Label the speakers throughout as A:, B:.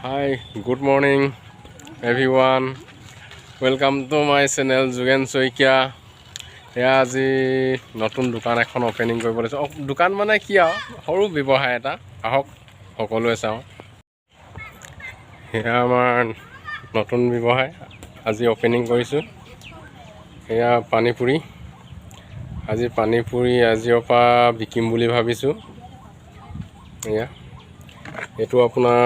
A: Hi, good morning everyone. Welcome to my channel Jugen Soikia. এয়া আজি নতুন দোকান এখন ওপেনিং কৰিব লৈছো। দোকান মানে কি আৰু সৰু ব্যৱসায় এটা আহক সকলোৱে চাওঁ। এয়া আমাৰ নতুন ব্যৱসায় আজি ওপেনিং কৰিছোঁ। এয়া পানীপুৰি। আজি পানীপুৰি আজিৰ পৰা বিকিম বুলি ভাবিছোঁ। এয়া এইটো আপোনাৰ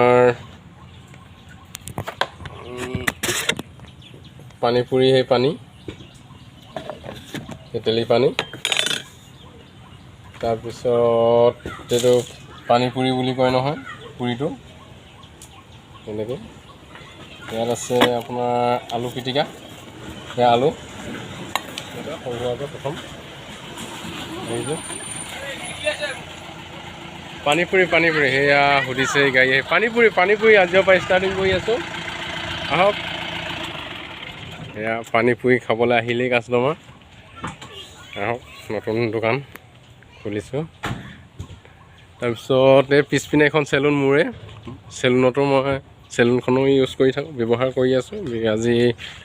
A: পানীপুৰি সেই পানী তেতেলী পানী তাৰপিছত এইটো পানীপুৰি বুলি কয় নহয় পুৰিটো এনেকৈ ইয়াত আছে আপোনাৰ আলু পিটিকা এয়া আলু এটা সৰু সৰুকৈ প্ৰথম আহিছোঁ পানীপুৰি সেয়া সুধিছে গাড়ী পানীপুৰি আজিৰ পৰা ষ্টাৰ্টিং কৰি আছোঁ আহক এয়া পানীপুৰি খাবলৈ আহিলেই কাষ্টমাৰ আহক নতুন দোকান খুলিছোঁ তাৰপিছত এই পিছপিনে এখন চেলুন মোৰে চেলুনতো মই চেলুনখনো ইউজ কৰি থাকোঁ ব্যৱহাৰ কৰি আছোঁ আজি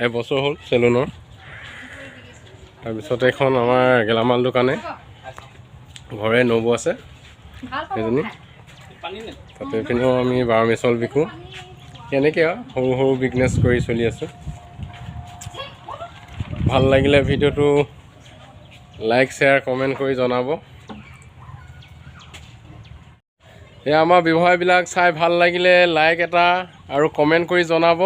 A: এবছৰ হ'ল চেলুনৰ তাৰপিছত এখন আমাৰ গেলামাল দোকানে ঘৰে নবৌ আছে এজনী তাতে পিনেও আমি বাৰমে চাউল বিকোঁ এনেকৈ সৰু সৰু বিজনেছ কৰি চলি আছোঁ ভাল লাগিলে ভিডিঅ'টো লাইক শ্বেয়াৰ কমেণ্ট কৰি জনাব এয়া আমাৰ ব্যৱসায়বিলাক চাই ভাল লাগিলে লাইক এটা আৰু কমেণ্ট কৰি জনাব